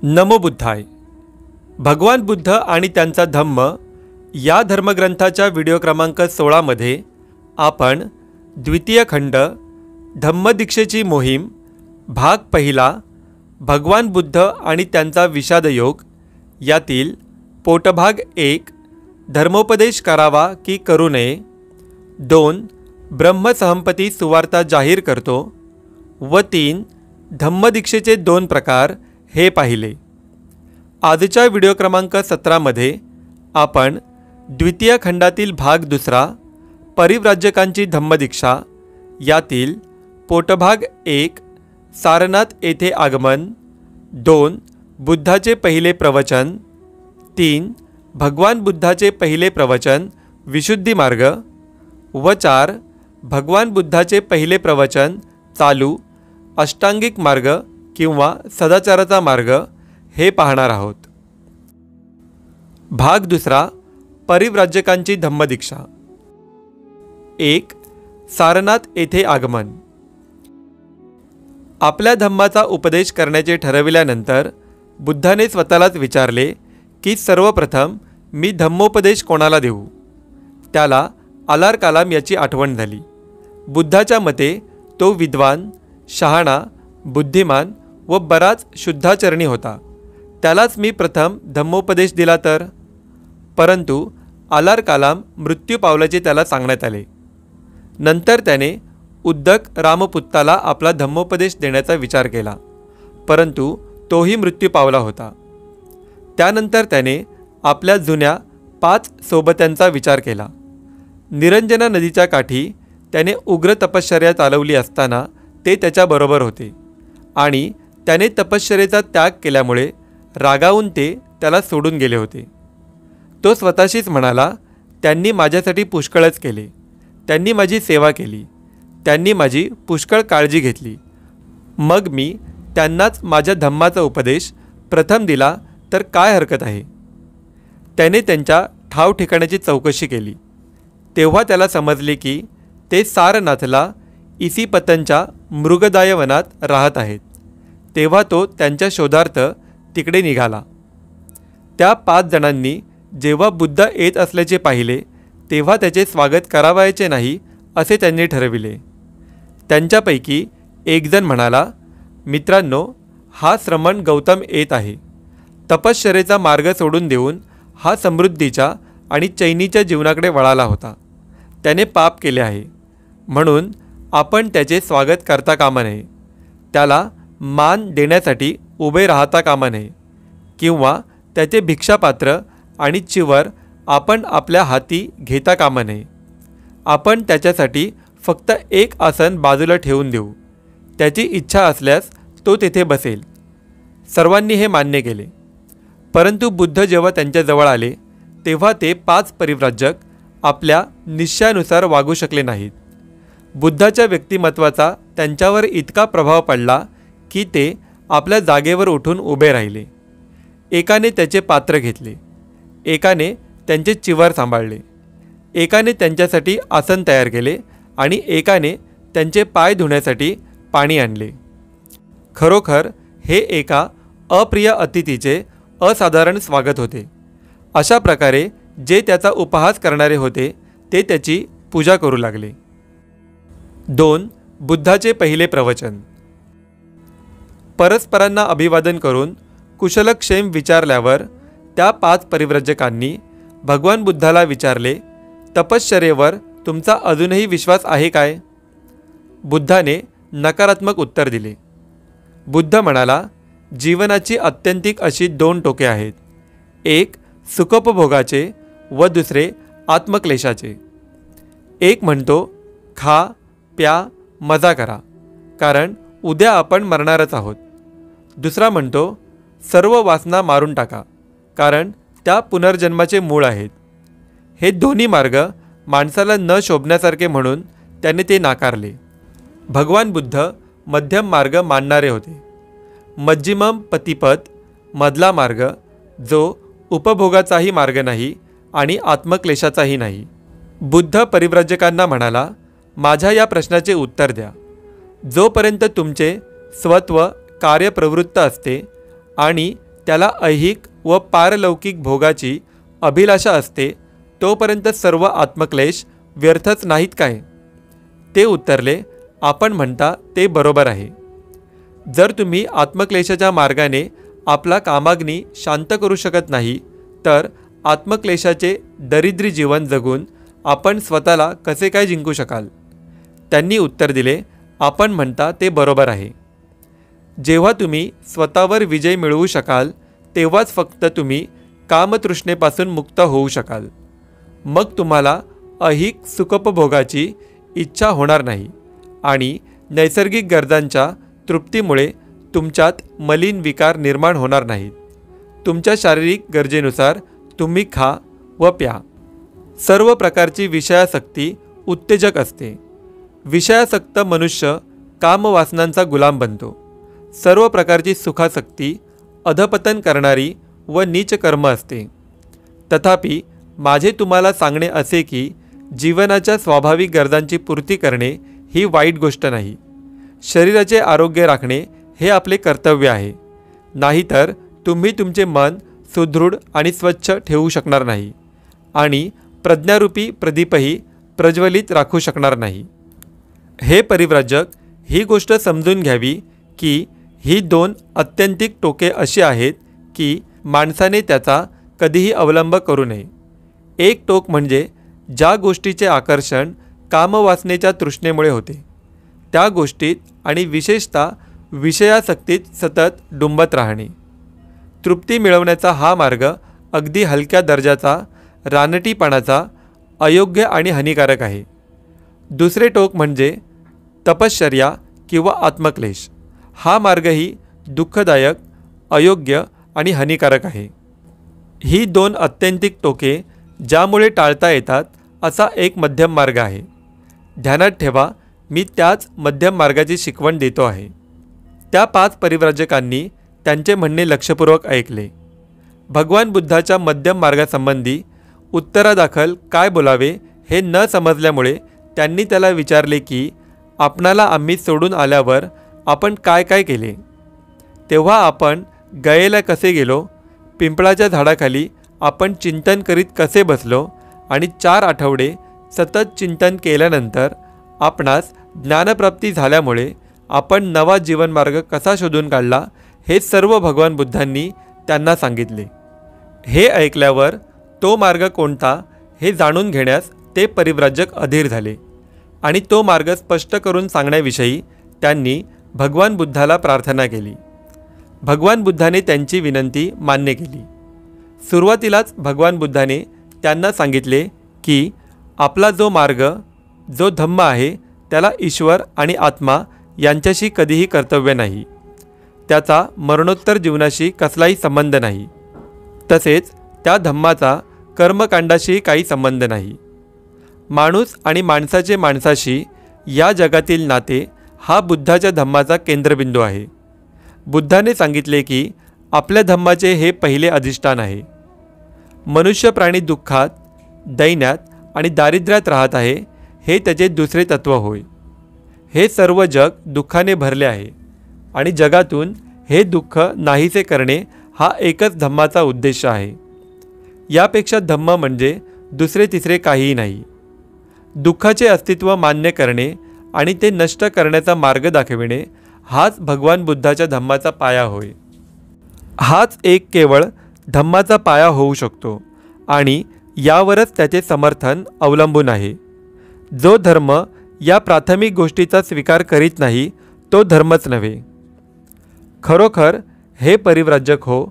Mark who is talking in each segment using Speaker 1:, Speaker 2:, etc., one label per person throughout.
Speaker 1: नमो बुद्धाय। भगवान बुद्ध आणि त्यांचा धम्म या धर्मग्रंथाच्या व्हिडिओ क्रमांक 16 मध्ये आपण द्वितीय खंड धम्मदीक्षेची मोहीम भाग पहिला भगवान बुद्ध आणि त्यांचा विषादयोग यातील पोटभाग 1 धर्मोपदेश करावा की करू नये, 2 ब्रह्मसहमपती सुवार्ता जाहीर करतो व 3 धम्मदीक्षेचे 2 प्रकार हे पाहिले। आजच्या व्हिडिओ क्रमांक 17 मध्ये आपण द्वितीय खंडातील भाग 2 परिव्राजकांची धम्मदीक्षा यातील पोटभाग 1 सारनाथ येथे आगमन, 2 बुद्धाचे पहिले प्रवचन, 3 भगवान बुद्धाचे पहिले प्रवचन विशुद्धी मार्ग व 4 भगवान बुद्धाचे पहिले प्रवचन चालू अष्टांगिक मार्ग किंवा सदाचाराचा मार्ग हे पाहणार आहोत। भाग 2 परिव्राजकांची धम्मदीक्षा। 1 सारनाथ येथे आगमन। आपल्या धम्माचा उपदेश करण्याचे ठरविल्यानंतर बुद्धाने स्वतःलाच विचारले की सर्वप्रथम मी धम्मोपदेश कोणाला देऊ। त्याला आलार कालाम याची आठवण झाली। बुद्धाच्या मते तो विद्वान, शहाणा, बुद्धिमान व बराच शुद्धाचरणी होता, त्यालाच मी प्रथम धम्मोपदेश दिला तर। परंतु आलार कालाम मृत्यू पावल्याचे त्याला सांगण्यात आले। नंतर त्याने उद्दक रामपुत्ताला आपला धम्मोपदेश देण्याचा विचार केला, परंतु तोही मृत्यू पावला होता। त्यानंतर त्याने आपल्या जुन्या 5 सोबत्यांचा विचार केला। निरंजना नदीच्या काठी त्याने उग्र तपश्चर्या चालवली असताना ते त्याच्याबरोबर होते आणि त्याने तपश्चर्येचा त्याग केल्यामुळे रागावून ते त्याला सोडून गेले होते। तो स्वतःशीच म्हणाला, त्यांनी माझ्यासाठी पुष्कळच केले, त्यांनी माझी सेवा केली, त्यांनी माझी पुष्कळ काळजी घेतली, मग मी त्यांनाच माझ्या धम्माचा उपदेश प्रथम दिला तर काय हरकत आहे। त्याने त्यांच्या ठाव ठिकाणाची चौकशी केली, तेव्हा त्याला समजले की ते सारनाथला इसिपतनच्या मृगदाय वनात राहत आहेत। तेव्हा तो त्यांच्या शोधार्थ तिकडे निघाला। त्या 5 जणांनी जेव्हा बुद्ध येत असल्याचे पाहिले तेव्हा त्याचे स्वागत करावायचे नाही असे त्यांनी ठरविले। त्यांच्यापैकी एक जण म्हणाला, मित्रांनो, हा श्रमण गौतम येत आहे। तपश्चर्येचा मार्ग सोडून देऊन हा समृद्धीच्या आणि चैनीच्या जीवनाकडे वळाला होता। त्याने पाप केले आहे, म्हणून आपण त्याचे स्वागत करता कामा नये, त्याला मान देण्यासाठी उभे राहता कामा नये किंवा त्याचे भिक्षापात्र आणि चिवर आपण आपल्या हाती घेता कामा नये। आपण त्याच्यासाठी फक्त एक आसन बाजूला ठेवून देऊ, त्याची इच्छा असल्यास तो तेथे बसेल। सर्वांनी हे मान्य केले। परंतु बुद्ध जेव्हा त्यांच्याजवळ आले तेव्हा ते 5 परिव्राजक आपल्या निश्चयानुसार वागू शकले नाहीत। बुद्धाच्या व्यक्तिमत्वाचा त्यांच्यावर इतका प्रभाव पडला की ते आपल्या जागेवर उठून उभे राहिले। एकाने त्याचे पात्र घेतले, एकाने त्यांचे चिवर सांभाळले, एकाने त्यांच्यासाठी आसन तयार केले आणि एकाने त्यांचे पाय धुण्यासाठी पाणी आणले। खरोखर हे एका अप्रिय अतिथीचे असाधारण स्वागत होते। अशा प्रकारे जे त्याचा उपहास करणारे होते ते त्याची पूजा करू लागले। 2 बुद्धाचे पहिले प्रवचन। परस्परांना अभिवादन करून कुशलक्षेम विचारल्यावर त्या 5 परिव्राजकांनी भगवान बुद्धाला विचारले, तपश्चर्येवर तुमचा अजूनही विश्वास आहे काय? बुद्धाने नकारात्मक उत्तर दिले। बुद्ध म्हणाला, जीवनाची आत्यंतिक अशी 2 टोके आहेत, एक सुखोपभोगाचे व दुसरे आत्मक्लेशाचे। एक म्हणतो खा प्या मजा करा, कारण उद्या आपण मरणारच आहोत। दुसरा म्हणतो सर्व वासना मारून टाका, कारण त्या पुनर्जन्माचे मूळ आहेत। हे दोन्ही मार्ग माणसाला न शोभण्यासारखे म्हणून त्याने ते नाकारले। भगवान बुद्ध मध्यम मार्ग मानणारे होते। मज्जिमम पतिपद मधला मार्ग, जो उपभोगाचाही मार्ग नाही आणि आत्मक्लेशाचाही नाही। बुद्ध परिव्राजकांना म्हणाला, माझ्या या प्रश्नाचे उत्तर द्या। जोपर्यंत तुमचे स्वत्व कार्यप्रवृत्त असते आणि त्याला ऐहिक व पारलौकिक भोगाची अभिलाषा असते तोपर्यंत सर्व आत्मक्लेश व्यर्थच नाहीत काय? ते उत्तरले, आपण म्हणता ते बरोबर आहे. जर तुम्ही आत्मक्लेशाच्या मार्गाने आपला कामाग्नी शांत करू शकत नाही तर आत्मक्लेशाचे दरिद्री जीवन जगून आपण स्वतःला कसे काय जिंकू शकाल? त्यांनी उत्तर दिले, आपण म्हणता ते बरोबर आहे. जेव्हा तुम्ही स्वतःवर विजय मिळवू शकाल तेव्हाच फक्त तुम्ही कामतृष्णेपासून मुक्त होऊ शकाल. मग तुम्हाला ऐहिक सुखोपभोगाची इच्छा होणार नाही आणि नैसर्गिक गरजांच्या तृप्तीमुळे तुमच्यात मलिन विकार निर्माण होणार नाहीत. तुमच्या शारीरिक गरजेनुसार तुम्ही खा व प्या. सर्व प्रकारची विषयासक्ती उत्तेजक असते. विषयासक्त मनुष्य कामवासनांचा गुलाम बनतो. सर्व प्रकारची सुखासक्ती अधपतन करणारी व नीच कर्म असते. तथापि माझे तुम्हाला सांगणे असे की जीवनाच्या स्वाभाविक गरजांची पूर्ती करणे ही वाईट गोष्ट नाही. शरीराचे आरोग्य राखणे हे आपले कर्तव्य आहे. नाहीतर तुम्ही तुमचे मन सुदृढ आणि स्वच्छ ठेवू शकणार नाही आणि प्रज्ञारूपी प्रदीपही प्रज्वलित राखू शकणार नाही. हे परिव्राजक, ही गोष्ट समजून घ्यावी की ही दोन आत्यंतिक टोके अशी आहेत की माणसाने त्याचा कधीही अवलंब करू नये. एक टोक म्हणजे ज्या गोष्टीचे आकर्षण कामवासनेच्या तृष्णेमुळे होते त्या गोष्टीत आणि विशेषतः विषयासक्तीत सतत डुंबत राहणे. तृप्ती मिळवण्याचा हा मार्ग अगदी हलक्या दर्जाचा, रानटीपणाचा, अयोग्य आणि हानिकारक आहे. दुसरे टोक म्हणजे तपश्चर्या किंवा आत्मक्लेश. हा मार्गही दुःखदायक, अयोग्य आणि हानिकारक आहे. ही दोन आत्यंतिक टोके ज्यामुळे टाळता येतात असा एक मध्यम मार्ग आहे. ध्यानात ठेवा, मी त्याच मध्यम मार्गाची शिकवण देतो आहे. त्या 5 परिव्राजकांनी त्यांचे म्हणणे लक्षपूर्वक ऐकले. भगवान बुद्धाच्या मध्यम मार्गासंबंधी उत्तरादाखल काय बोलावे हे न समजल्यामुळे त्यांनी त्याला विचारले की आपणाला आम्ही सोडून आल्यावर आपण काय काय केले? तेव्हा आपण गयेला कसे गेलो? पिंपळाच्या झाडाखाली आपण चिंतन करीत कसे बसलो? आणि 4 आठवडे सतत चिंतन केल्यानंतर आपणास ज्ञानप्राप्ती झाल्यामुळे आपण नवा जीवनमार्ग कसा शोधून काढला हे सर्व भगवान बुद्धांनी त्यांना सांगितले. हे ऐकल्यावर तो मार्ग कोणता हे जाणून घेण्यास ते परिव्राजक अधीर झाले आणि तो मार्ग स्पष्ट करून सांगण्याविषयी त्यांनी भगवान बुद्धाला प्रार्थना केली. भगवान बुद्धाने त्यांची विनंती मान्य केली. सुरुवातीलाच भगवान बुद्धाने त्यांना सांगितले की आपला जो मार्ग, जो धम्म आहे त्याला ईश्वर आणि आत्मा यांच्याशी कधीही कर्तव्य नाही. त्याचा मरणोत्तर जीवनाशी कसलाही संबंध नाही. तसेच त्या धम्माचा कर्मकांडाशी काही संबंध नाही. माणूस आणि माणसाचे माणसाशी या जगातील नाते हा बुद्धाच्या धम्माचा केंद्रबिंदू आहे. बुद्धाने सांगितले की आपल्या धम्माचे हे पहिले अधिष्ठान आहे. मनुष्य प्राणी दुःखात, दैन्यात आणि दारिद्र्यात राहत आहे हे त्याचे दुसरे तत्व होय. हे सर्व जग दुःखाने भरले आहे आणि जगातून हे दुःख नाहीसे करणे हा एकच धम्माचा उद्देश आहे. यापेक्षा धम्म म्हणजे दुसरे तिसरे काहीही नाही. दुःखाचे अस्तित्व मान्य करणे आणि ते नष्ट करण्याचा मार्ग दाखविणे हाच भगवान बुद्धाच्या धम्माचा पाया होय. हाच एक केवळ धम्माचा पाया होऊ शकतो आणि यावरच त्याचे समर्थन अवलंबून आहे. जो धर्म या प्राथमिक गोष्टीचा स्वीकार करीत नाही तो धर्मच नव्हे. खरोखर हे परिव्राजक हो,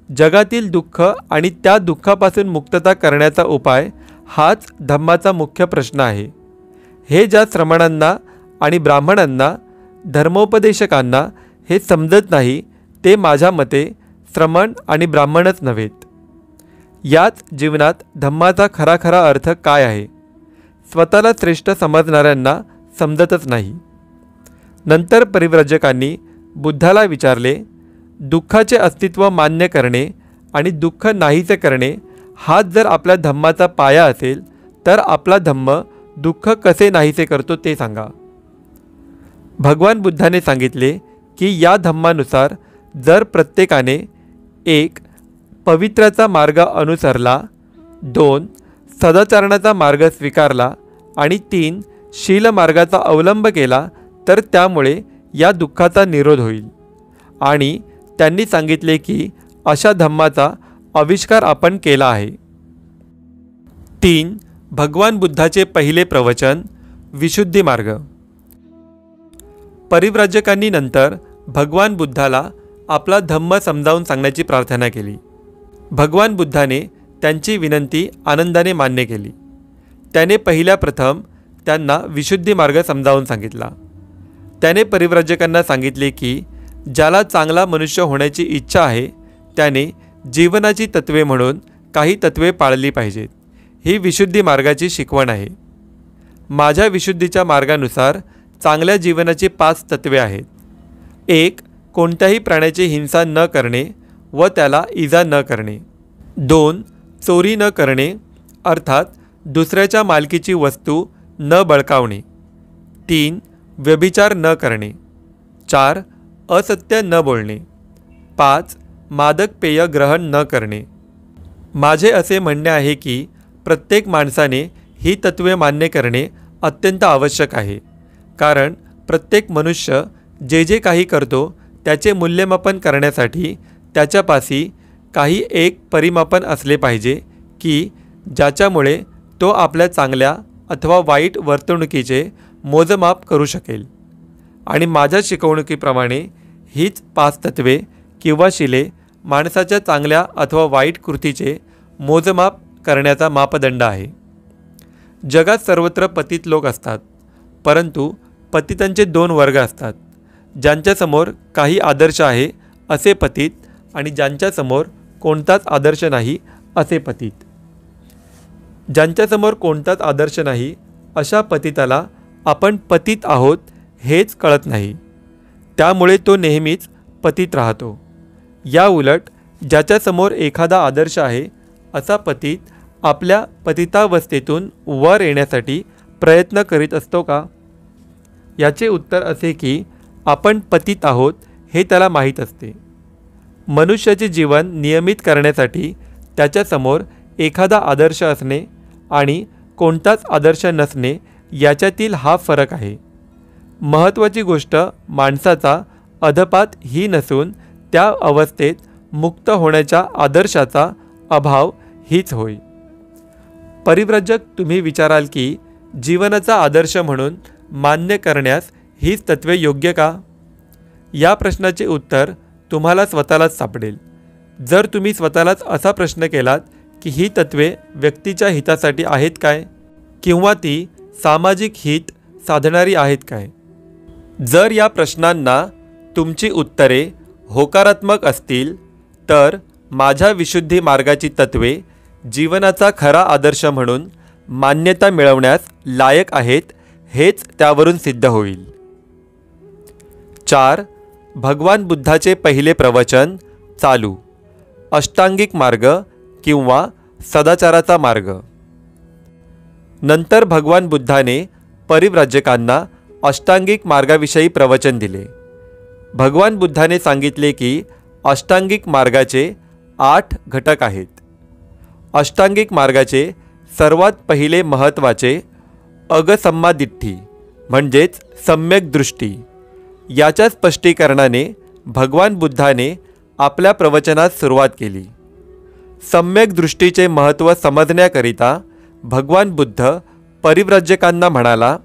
Speaker 1: जगातील दुःख आणि त्या दुःखापासून मुक्तता करण्याचा उपाय हाच धम्माचा मुख्य प्रश्न आहे. हे ज्या श्रमणांना आणि ब्राह्मणांना, धर्मोपदेशकांना हे समजत नाही ते माझ्या मते श्रमण आणि ब्राह्मणच नव्हेत. याच जीवनात धम्माचा खरा अर्थ काय आहे स्वतःला श्रेष्ठ समजणाऱ्यांना समजतच नाही. नंतर परिव्राजकांनी बुद्धाला विचारले, दुःखाचे अस्तित्व मान्य करणे आणि दुःख नाहीसे करणे हाच जर आपल्या धम्माचा पाया असेल तर आपला धम्म दुःख कसे नाहीसे करतो ते सांगा. भगवान बुद्धाने सांगितले की या धम्मानुसार जर प्रत्येकाने 1. पवित्राचा मार्ग अनुसरला, 2. सदाचरणाचा मार्ग स्वीकारला आणि 3. शील मार्गाचा अवलंब केला तर त्यामुळे या दुःखाचा निरोध होईल. आणि त्यांनी सांगितले की अशा धम्माचा आविष्कार आपण केला आहे. 3. भगवान बुद्धाचे पहिले प्रवचन, विशुद्धी मार्ग. परिव्राजकांनी नंतर भगवान बुद्धाला आपला धम्म समजावून सांगण्याची प्रार्थना केली. भगवान बुद्धाने त्यांची विनंती आनंदाने मान्य केली. त्याने पहिल्या प्रथम त्यांना विशुद्धी मार्ग समजावून सांगितला. त्याने परिव्राजकांना सांगितले की ज्याला चांगला मनुष्य होण्याची इच्छा आहे त्याने जीवनाची तत्त्वे म्हणून काही तत्त्वे पाळली पाहिजेत. ही विशुद्धी मार्गाची शिकवण आहे. माझ्या विशुद्धीच्या मार्गानुसार चांगल्या जीवनाची 5 तत्त्वे आहेत. 1. कोणत्याही प्राण्याची हिंसा न करणे व त्याला इजा न करणे. 2. चोरी न करणे अर्थात दुसऱ्याच्या मालकीची वस्तू न बळकावणे. 3. व्यभिचार न करणे. 4. असत्य न बोलणे. 5. मादक पेय ग्रहण न करणे. माझे असे म्हणणे आहे की प्रत्येक माणसाने ही तत्त्वे मान्य करणे अत्यंत आवश्यक आहे, कारण प्रत्येक मनुष्य जे जे काही करतो त्याचे मूल्यमापन करण्यासाठी त्याच्यापाशी काही एक परिमापन असले पाहिजे की ज्याच्यामुळे तो आपल्या चांगल्या अथवा वाईट वर्तणुकीचे मोजमाप करू शकेल. आणि माझ्या शिकवणुकीप्रमाणे हीच 5 तत्त्वे किंवा शिले माणसाच्या चांगल्या अथवा वाईट कृतीचे मोजमाप करण्याचा मापदंड आहे. जगात सर्वत्र पतित लोक असतात, परंतु पतितांचे 2 वर्ग असतात. ज्यांच्यासमोर काही आदर्श आहे असे पतित आणि ज्यांच्यासमोर कोणताच आदर्श नाही असे पतित. ज्यांच्यासमोर कोणताच आदर्श नाही अशा पतिताला आपण पतित आहोत हेच कळत नाही, त्यामुळे तो नेहमीच पतित राहतो. या उलट ज्याच्यासमोर एखादा आदर्श आहे असा पतित आपल्या पतितावस्थेतून वर येण्यासाठी प्रयत्न करीत असतो का? याचे उत्तर असे की आपण पतित आहोत हे त्याला माहीत असते. मनुष्याचे जीवन नियमित करण्यासाठी त्याच्यासमोर एखादा आदर्श असणे आणि कोणताच आदर्श नसणे याच्यातील हा फरक आहे. महत्त्वाची गोष्ट माणसाचा अधपात ही नसून त्या अवस्थेत मुक्त होण्याच्या आदर्शाचा अभाव हीच होय. परिव्राजक, तुम्ही विचाराल की जीवनाचा आदर्श म्हणून मान्य करण्यास हीच तत्त्वे योग्य का? या प्रश्नाचे उत्तर तुम्हाला स्वतःलाच सापडेल. जर तुम्ही स्वतःलाच असा प्रश्न केलात की ही तत्त्वे व्यक्तीच्या हितासाठी आहेत काय, किंवा ती सामाजिक हित साधणारी आहेत काय? जर या प्रश्नांना तुमची उत्तरे होकारात्मक असतील तर माझ्या विशुद्धी मार्गाची तत्त्वे जीवनाचा खरा आदर्श म्हणून मान्यता मिळवण्यास लायक आहेत हेच त्यावरून सिद्ध होईल. 4. भगवान बुद्धाचे पहिले प्रवचन चालू, अष्टांगिक मार्ग किंवा सदाचाराचा मार्ग. नंतर भगवान बुद्धाने परिव्राजकांना अष्टांगिक मार्गाविषयी प्रवचन दिले. भगवान बुद्धाने सांगितले की अष्टांगिक मार्गाचे 8 घटक आहेत. अष्टांगिक मार्गाचे सर्वात पहिले महत्त्वाचे अगसम्मादिट्ठी म्हणजेच सम्यक दृष्टी. याच्या स्पष्टीकरणाने भगवान बुद्धाने आपल्या प्रवचनात सुरुवात केली. सम्यक दृष्टीचे महत्त्व समजण्याकरिता भगवान बुद्ध परिव्राजकांना म्हणाला,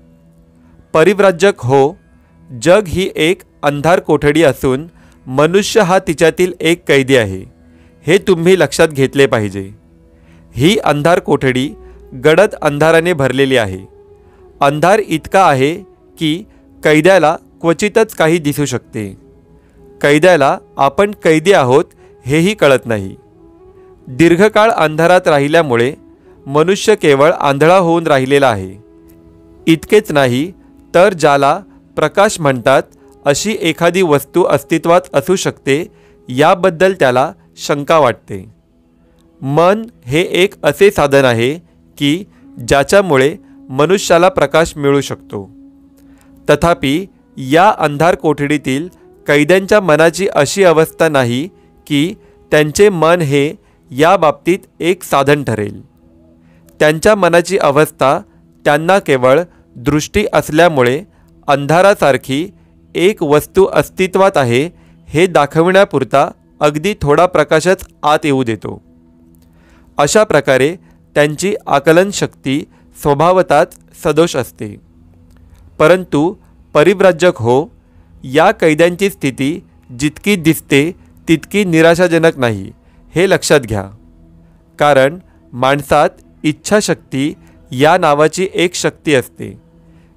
Speaker 1: परिव्राजक हो, जग ही एक अंधार कोठडी असून मनुष्य हा तिच्यातील एक कैदी आहे. हे तुम्ही लक्षात घेतले पाहिजे. ही अंधार कोठडी गडद अंधाराने भरलेली आहे. अंधार इतका आहे की कैद्याला क्वचितच काही दिसू शकते. कैद्याला आपण कैदी आहोत हेही कळत नाही. दीर्घकाळ अंधारात राहिल्यामुळे मनुष्य केवळ आंधळा होऊन राहिलेला आहे. इतकेच नाही तर ज्याला प्रकाश म्हणतात अशी एखादी वस्तू अस्तित्वात असू शकते याबद्दल त्याला शंका वाटते. मन हे एक असे साधन आहे की ज्याच्यामुळे मनुष्याला प्रकाश मिळू शकतो. तथापि या अंधार कोठडीतील कैद्यांच्या मनाची अशी अवस्था नाही की त्यांचे मन हे या बाबतीत एक साधन ठरेल. त्यांच्या मनाची अवस्था त्यांना केवळ दृष्टी असल्यामुळे अंधारासारखी एक वस्तू अस्तित्वात आहे हे दाखविण्यापुरता अगदी थोडा प्रकाशच आत येऊ देतो. अशा प्रकारे त्यांची आकलन शक्ती स्वभावतःच सदोष असते. परंतु परिव्राजक हो, या कैद्यांची स्थिती जितकी दिसते तितकी निराशाजनक नाही हे लक्षात घ्या. कारण माणसात इच्छाशक्ती या नावाची एक शक्ती असते.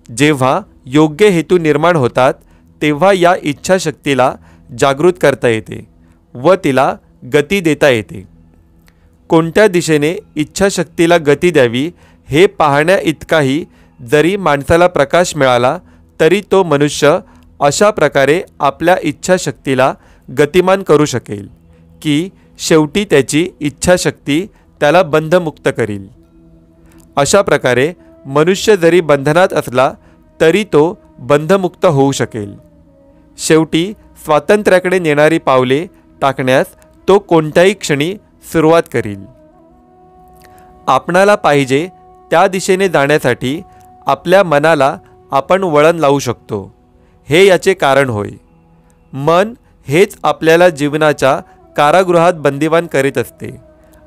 Speaker 1: जेव्हा योग्य हेतू निर्माण होतात तेव्हा या इच्छाशक्तीला जागृत करता येते व तिला गती देता येते. कोणत्या दिशेने इच्छाशक्तीला गती द्यावी हे पाहण्या इतकाही जरी माणसाला प्रकाश मिळाला तरी तो मनुष्य अशा प्रकारे आपल्या इच्छाशक्तीला गतिमान करू शकेल की शेवटी त्याची इच्छाशक्ती त्याला बंधमुक्त करील. अशा प्रकारे मनुष्य जरी बंधनात असला तरी तो बंधमुक्त होऊ शकेल. शेवटी स्वातंत्र्याकडे नेणारी पावले टाकण्यास तो कोणत्याही क्षणी सुरुवात करील. आपणाला पाहिजे त्या दिशेने जाण्यासाठी आपल्या मनाला आपण वळण लावू शकतो हे याचे कारण होय. मन हेच आपल्याला जीवनाच्या कारागृहात बंदिवान करीत असते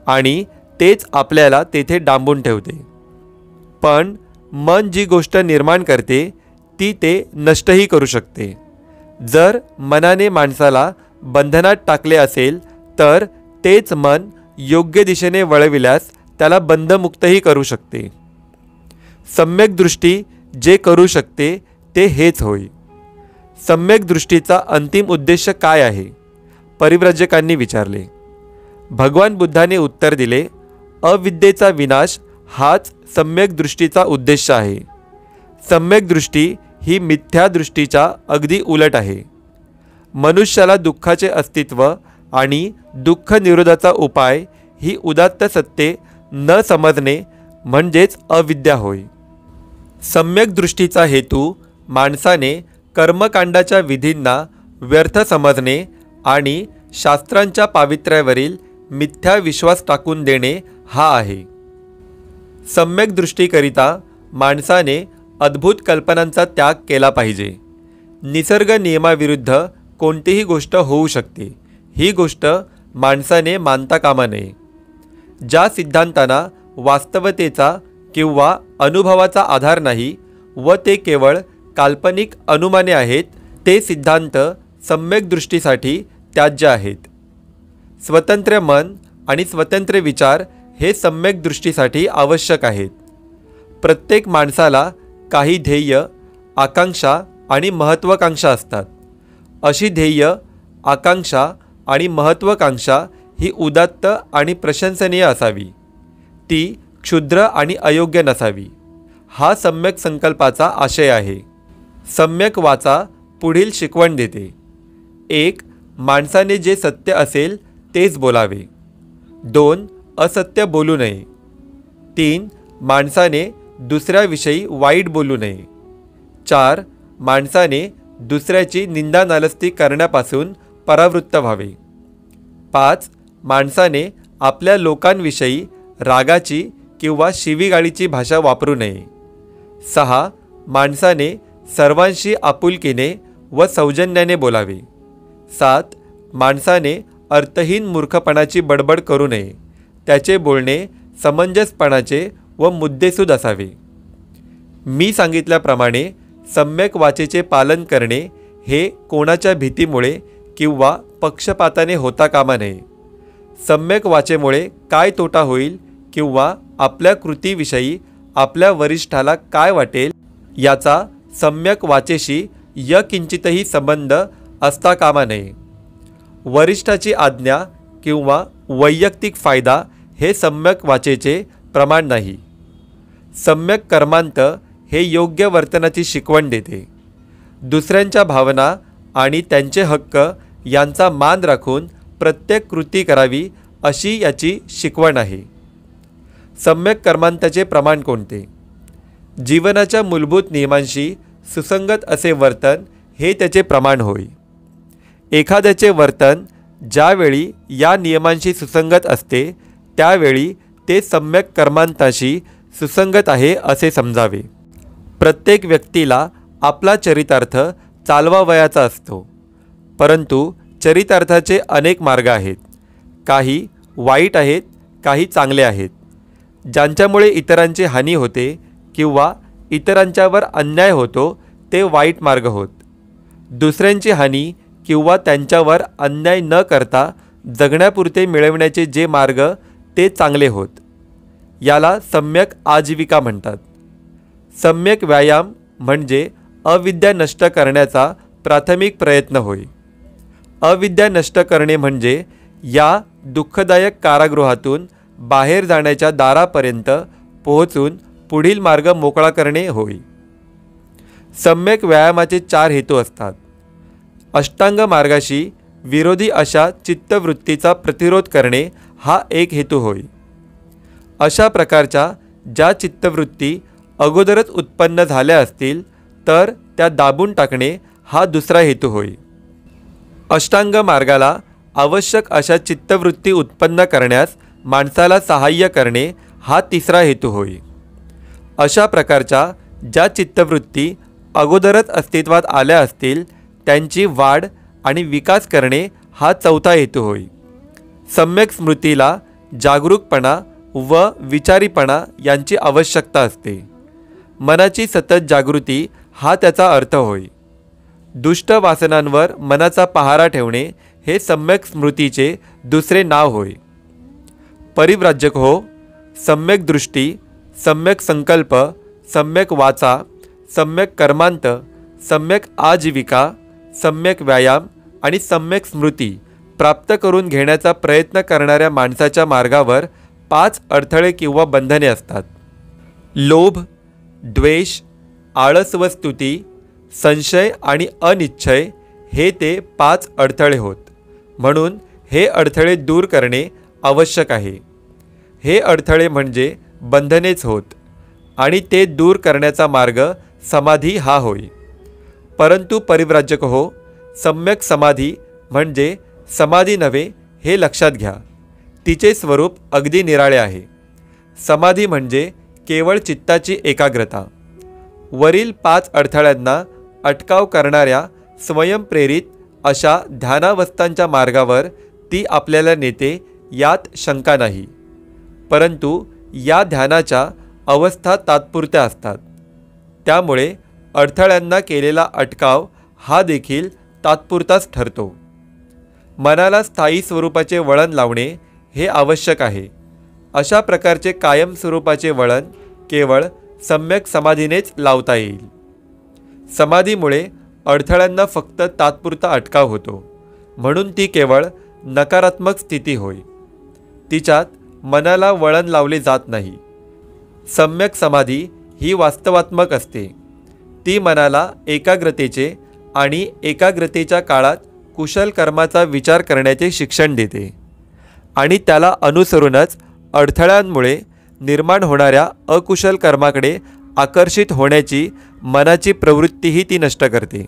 Speaker 1: आणि तेच आपल्याला तेथे डांबून ठेवते. पण मन जी गोष्ट निर्माण करते ती ते नष्टही करू शकते. जर मनाने माणसाला बंधनात टाकले असेल तर तेच मन योग्य दिशेने वळविल्यास त्याला बंधमुक्तही करू शकते. सम्यक दृष्टी जे करू शकते ते हेच होय. सम्यक दृष्टीचा अंतिम उद्देश काय आहे? परिव्राजकांनी विचारले. भगवान बुद्धाने उत्तर दिले, अविद्येचा विनाश हाच सम्यक दृष्टीचा उद्देश आहे. सम्यक दृष्टी ही मिथ्या दृष्टीच्या अगदी उलट आहे. मनुष्याला दुःखाचे अस्तित्व आणि दुःख निरोधाचा उपाय ही उदात्त सत्ये न समजणे म्हणजेच अविद्या होय. सम्यक दृष्टीचा हेतू माणसाने कर्मकांडाच्या विधींना व्यर्थ समजणे आणि शास्त्रांच्या पावित्र्यावरील मिथ्या विश्वास टाकून देणे हा आहे. सम्यक दृष्टीकरिता माणसाने अद्भुत कल्पनांचा त्याग केला पाहिजे. निसर्ग नियमाविरुद्ध कोणतीही गोष्ट होऊ शकते ही गोष्ट माणसाने मानता कामा नये. ज्या सिद्धांतांना वास्तवतेचा किंवा अनुभवाचा आधार नाही व ते केवळ काल्पनिक अनुमाने आहेत ते सिद्धांत सम्यक दृष्टीसाठी त्याज्य आहेत. स्वतंत्र मन आणि स्वतंत्र विचार हे सम्यक दृष्टीसाठी आवश्यक आहेत. प्रत्येक माणसाला काही ध्येय, आकांक्षा आणि महत्त्वाकांक्षा असतात. अशी ध्येय, आकांक्षा आणि महत्त्वाकांक्षा ही उदात्त आणि प्रशंसनीय असावी. ती क्षुद्र आणि अयोग्य नसावी. हा सम्यक संकल्पाचा आशय आहे. सम्यक वाचा पुढील शिकवण देते. 1. माणसाने जे सत्य असेल तेच बोलावे. 2. असत्य बोलू नये. 3. माणसाने दुसऱ्याविषयी वाईट बोलू नये. 4. माणसाने दुसऱ्याची निंदा नालस्ती करण्यापासून परावृत्त व्हावे. 5. माणसाने आपल्या लोकांविषयी रागाची किंवा शिवीगाळीची भाषा वापरू नये. 6. माणसाने सर्वांशी आपुलकीने व सौजन्याने बोलावे. 7. माणसाने अर्थहीन मूर्खपणाची बडबड करू नये. त्याचे बोलणे समंजसपणाचे व मुद्देसूद असावे. मी सांगितल्याप्रमाणे सम्यक वाचेचे पालन करणे हे कोणाच्या भीतीमुळे किंवा पक्षपाताने होता कामा नये. सम्यक वाचेमुळे काय तोटा होईल किंवा आपल्या कृतीविषयी आपल्या वरिष्ठाला काय वाटेल याचा सम्यक वाचेशी यकिंचितही संबंध असता कामा नये. वरिष्ठाची आज्ञा किंवा वैयक्तिक फायदा हे सम्यक वाचेचे प्रमाण नाही. सम्यक कर्मांत हे योग्य वर्तनाची शिकवण देते. दुसऱ्यांच्या भावना आणि त्यांचे हक्क यांचा मान राखून प्रत्येक कृती करावी अशी याची शिकवण आहे. सम्यक कर्मांताचे प्रमाण कोणते? जीवनाच्या मूलभूत नियमांशी सुसंगत असे वर्तन हे त्याचे प्रमाण होय. एखाद्याचे वर्तन ज्यावेळी या नियमांशी सुसंगत असते त्यावेळी ते सम्यक कर्मांताशी सुसंगत आहे असे समजावे। प्रत्येक व्यक्तीला आपला चरितार्थ चालवावयाचा असतो, परंतु चरितार्थाचे अनेक मार्ग आहेत। काही वाईट आहेत, काही चांगले आहेत। ज्यांच्यामुळे इतरांची हानी होते किंवा इतरांच्यावर अन्याय होतो ते वाईट मार्ग होत। दुसऱ्यांची हानी किंवा त्यांच्यावर अन्याय न करता जगण्यापुरते मिळवण्याचे जे मार्ग ते चांगले होत। याला सम्यक आजीविका म्हणतात। सम्यक व्यायाम म्हणजे अविद्या नष्ट करण्याचा प्राथमिक प्रयत्न होय। अविद्या नष्ट करणे म्हणजे या दुःखदायक कारागृहातून बाहेर जाण्याच्या दारापर्यंत पोहोचून पुढील मार्ग मोकळा करणे होय। सम्यक व्यायामाचे 4 हेतू असतात। अष्टांग मार्गाशी विरोधी अशा चित्तवृत्तीचा प्रतिरोध करणे हा एक हेतू होय। अशा प्रकारच्या ज्या चित्तवृत्ती अगोदरच उत्पन्न झाल्या असतील तर त्या दाबून टाकणे हा दुसरा हेतू होय। अष्टांग मार्गाला आवश्यक अशा चित्तवृत्ती उत्पन्न करण्यास माणसाला सहाय्य करणे हा तिसरा हेतू होय। अशा प्रकारच्या ज्या चित्तवृत्ती अगोदरच अस्तित्वात आल्या असतील त्यांची वाढ आणि विकास करणे हा चौथा हेतू होय। सम्यक स्मृतीला जागरूकपणा व विचारीपणा यांची आवश्यकता असते। मनाची सतत जागृती हा त्याचा अर्थ होय। दुष्ट वासनांवर मनाचा पहारा ठेवणे हे सम्यक स्मृतीचे दुसरे नाव होय। परिव्राजक हो, सम्यक दृष्टी, सम्यक संकल्प, सम्यक वाचा, सम्यक कर्मांत, सम्यक आजीविका, सम्यक व्यायाम आणि सम्यक स्मृती प्राप्त करून घेण्याचा प्रयत्न करणाऱ्या माणसाच्या मार्गावर 5 अडथळे किंवा बंधने असतात। लोभ, द्वेष, आळस व स्तुती, संशय आणि अनिच्छय हे ते 5 अडथळे होत। म्हणून हे अडथळे दूर करणे आवश्यक आहे। हे अडथळे म्हणजे बंधनेच होत आणि ते दूर करण्याचा मार्ग समाधी हा होय। परंतु परिव्राजक हो, सम्यक समाधी म्हणजे समाधी नव्हे हे लक्षात घ्या। तिचे स्वरूप अगदी निराळे आहे। समाधी म्हणजे केवळ चित्ताची एकाग्रता। वरील 5 अडथळ्यांना अटकाव करणाऱ्या स्वयंप्रेरित अशा ध्यानावस्थांच्या मार्गावर ती आपल्याला नेते यात शंका नाही। परंतु या ध्यानाच्या अवस्था तात्पुरत्या असतात, त्यामुळे अडथळ्यांना केलेला अटकाव हा देखील तात्पुरताच ठरतो। मनाला स्थायी स्वरूपाचे वळण लावणे हे आवश्यक आहे। अशा प्रकारचे कायम स्वरूपाचे वळण केवळ सम्यक समाधीनेच लावता येईल। समाधीमुळे अडथळ्यांना फक्त तात्पुरता अटकाव होतो, म्हणून ती केवळ नकारात्मक स्थिती होय। तिच्यात मनाला वळण लावले जात नाही। सम्यक समाधी ही वास्तवात्मक असते। ती मनाला एकाग्रतेचे आणि एकाग्रतेच्या काळात कुशल कर्माचा विचार करण्याचे शिक्षण देते आणि त्याला अनुसरूनच अडथळ्यांमुळे निर्माण होणाऱ्या अकुशल कर्माकडे आकर्षित होण्याची मनाची प्रवृत्तीही ती नष्ट करते।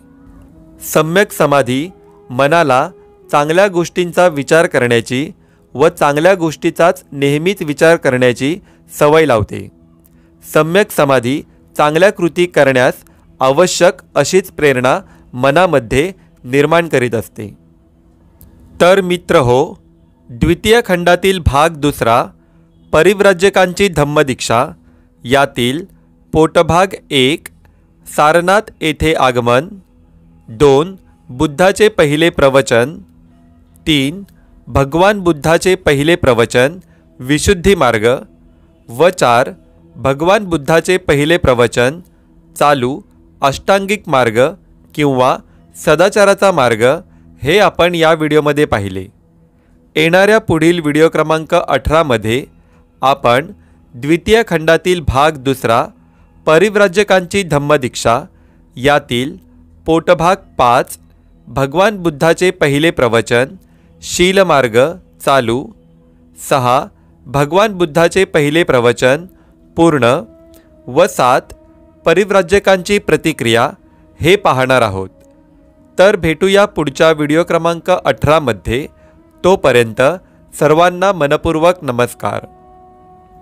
Speaker 1: सम्यक समाधी मनाला चांगल्या गोष्टींचा विचार करण्याची व चांगल्या गोष्टीचाच नेहमीच विचार करण्याची सवय लावते। सम्यक समाधी चांगल्या कृती करण्यास आवश्यक अशीच प्रेरणा मनामध्ये निर्माण करीत असते। तर मित्र हो, द्वितीय खंडातील भाग 2 परिव्राजकांची धम्मदीक्षा यातील पोटभाग 1 सारनाथ येथे आगमन, 2 बुद्धाचे पहिले प्रवचन, 3 भगवान बुद्धाचे पहिले प्रवचन विशुद्धी मार्ग व 4 भगवान बुद्धाचे पहिले प्रवचन चालू अष्टांगिक मार्ग किंवा सदाचाराचा मार्ग हे आपण या व्हिडिओमध्ये पाहिले। येणाऱ्या पुढील व्हिडिओ क्रमांक 18 मध्ये आपण द्वितीय खंडातील भाग 2 परिव्राजकांची धम्मदीक्षा यातील पोटभाग 5 भगवान बुद्धाचे पहिले प्रवचन शीलमार्ग चालू, 6 भगवान बुद्धाचे पहिले प्रवचन पूर्ण व 7 परिव्राजकांची प्रतिक्रिया हे पाहणार आहोत। तर भेटूया पुढच्या व्हिडिओ क्रमांक 18 मध्ये। तोपर्यंत सर्वांना मनपूर्वक नमस्कार.